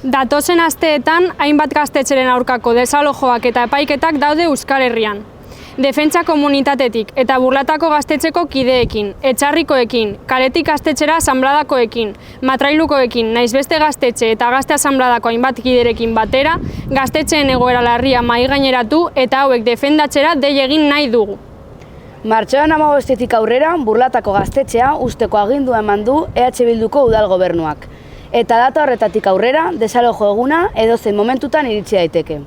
Datozen asteetan, hainbat gaztetxeren aurkako desalojoak eta epaiketak daude Euskal Herrian. Defentsa komunitatetik eta Burlatako gaztetxeko kideekin, Etxarrikoekin, Kaletik gaztetxera asanbladakoekin, Matrailukoekin, naiz beste gaztetxe eta gazte asanbladako hainbat kiderekin batera, gaztetxeen egoera larria mahaigaineratu eta hauek defendatzera dei egin nahi dugu. Martxoaren 15-tik aurrera, Burlatako gaztetxea usteko agindua eman du EH Bilduko udal gobernuak. Eta data horretatik aurrera, desalojo eguna edozein momentutan iritsi daiteke.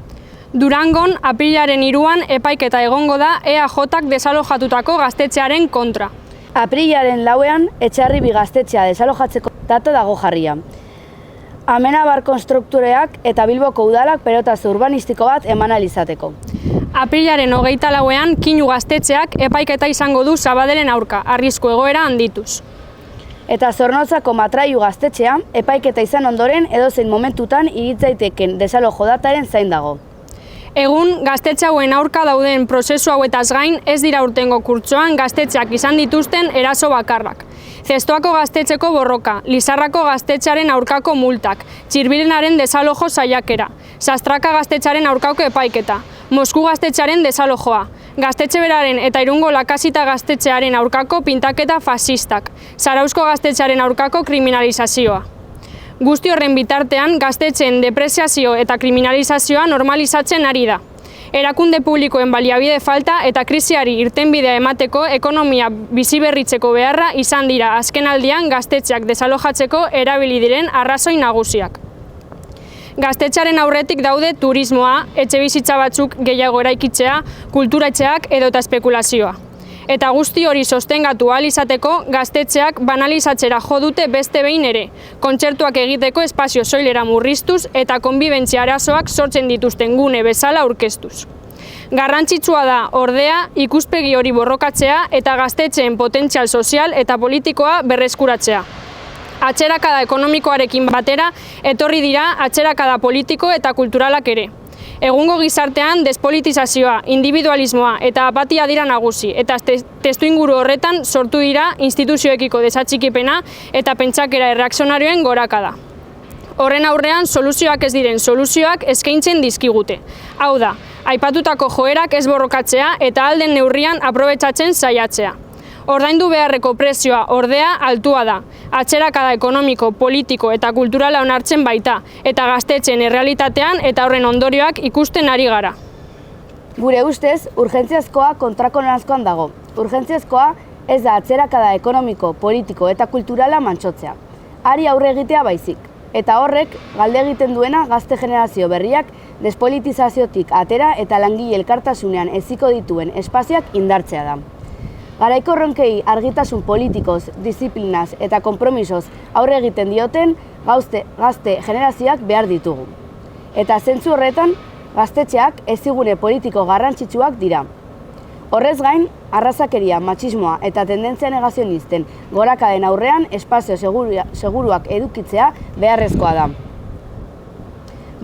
Durangon, apirilaren 3an epaiketa egongo da EAJak desalojatutako gaztetxearen kontra. Apirilaren 4an, Etxarribi gaztetxea desalojatzeko data dago jarria. Amenabar konstruktoreak eta Bilboko udalak pelotazo urbanistiko bat eman ahal izateko. Apirilaren 24an, Kinu gaztetxeak epaiketa izango du Sabadellen aurka, arrisku egoera handituz. Eta Zornotzako Matrailu gaztetxea, epaiketa izan ondoren edozein momentutan iritzaiteken desalojo dataren zain dago. Egun, gaztetxe hauen aurka dauden prozesu hauetaz gain ez dira urtengo kurtsoan gaztetxeak izan dituzten eraso bakarrak. Zestoako gaztetxeko borroka, Lizarrako gaztetxearen aurkako multak, Txirbilenaren desalojo saiakera, Sastraka gaztetxearen aurkako epaiketa, Mosku gaztetxearen desalojoa, Gaztetxe beraren eta Irungo Lakasita gaztetxearen aurkako pintaketa fasistak, Zarauzko gaztetxearen aurkako kriminalizazioa. Guzti horren bitartean, gaztetxeen depreziazio eta kriminalizazioa normalizatzen ari da. Erakunde publikoen baliabide falta eta krisiari irtenbidea emateko ekonomia biziberritzeko beharra izan dira azkenaldian gaztetxeak desalojatzeko erabili diren arrazoi nagusiak. Gaztetxearen aurretik daude turismoa, etxebizitza batzuk gehiago eraikitzea, kulturatxeak edota espekulazioa. Eta guzti hori sostengatu ahal izateko gaztetxeak banalizatzera jo dute beste behin ere, kontzertuak egiteko espazio soilera murriztuz eta konbibentzia arazoak sortzen dituzten gune bezala aurkeztuz. Garrantzitsua da, ordea, ikuspegi hori borrokatzea eta gaztetxeen potentzial sozial eta politikoa berreskuratzea. Atxerakada ekonomikoarekin batera, etorri dira atxerakada politiko eta kulturalak ere. Egungo gizartean despolitizazioa, individualismoa eta apatia dira nagusi, eta testuinguru horretan sortu dira instituzioekiko desatxikipena eta pentsakera erreakzionarioen gorakada. Horren aurrean, soluzioak ez diren soluzioak eskaintzen dizkigute. Hau da, aipatutako joerak ez borrokatzea eta ahal den neurrian aprobetxatzen saiatzea. Ordaindu beharreko prezioa ordea altua da, atxerakada ekonomiko, politiko eta kulturala onartzen baita, eta gaztetxeen errealitatean eta horren ondorioak ikusten ari gara. Gure ustez, urgentziazkoa kontrako noranzkoan dago. Urgentziazkoa ez da atxerakada ekonomiko, politiko eta kulturala mantsotzea. Hari aurre egitea baizik. Eta horrek, galde egiten duena gazte generazio berriak despolitizaziotik atera eta langile elkartasunean heziko dituen espazioak indartzea da. Garaiko erronkei argitasun politikoz, disiplinaz eta konpromisoz aurre egiten dioten gazte generazioak behar ditugu. Eta zentzu horretan, gaztetxeak ezigune politiko garrantzitsuak dira. Horrez gain, arrazakeria, matxismoa eta tendentzia negazionisten gorakaden aurrean espazio seguruak edukitzea beharrezkoa da.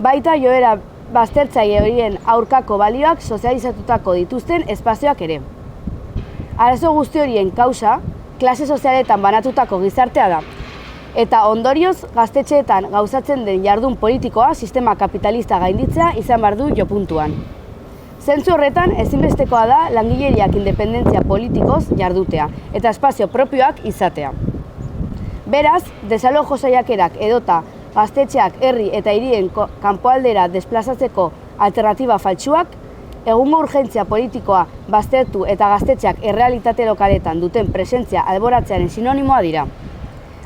Baita joera baztertzaile horien aurkako balioak sozializatutako dituzten espazioak ere. Arazo guzti horien kausa, klase sozialetan banatutako gizartea da. Eta ondorioz, gaztetxeetan gauzatzen den jardun politikoa sistema kapitalista gainditzea izan behar du jopuntuan. Zentzu horretan, ezinbestekoa da langileriak independentzia politikoz jardutea eta espazio propioak izatea. Beraz, desalojo saiakerak edota gaztetxeak herri eta hirien kanpoaldera desplazatzeko alternatiba faltsuak, egungo urgentzia politikoa baztertu eta gaztetxeak errealitate lokaletan duten presentzia alboratzearen sinonimoa dira.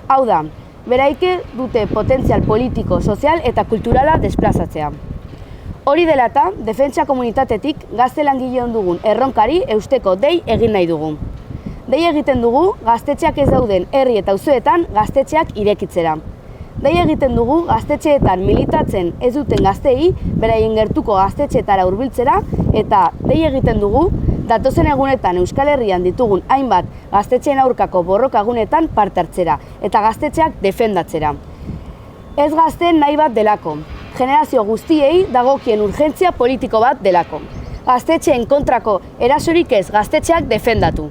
Hau da, beraike dute potentzial politiko, sozial eta kulturala desplazatzea. Hori dela eta, defentsa komunitatetik gazte langileon dugun erronkari eusteko dei egin nahi dugu. Dei egiten dugu gaztetxeak ez dauden herri eta auzoetan gaztetxeak irekitzera. Dei egiten dugu gaztetxeetan militatzen ez duten gaztei beraien gertuko gaztetxeetara hurbiltzera eta dei egiten dugu datozen egunetan Euskal Herrian ditugun hainbat gaztetxeen aurkako borrokagunetan parte hartzera eta gaztetxeak defendatzera. Ez gazteen nahi bat delako, generazio guztiei dagokien urgentzia politiko bat delako. Gaztetxeen kontrako erasorik ez gaztetxeak defendatu.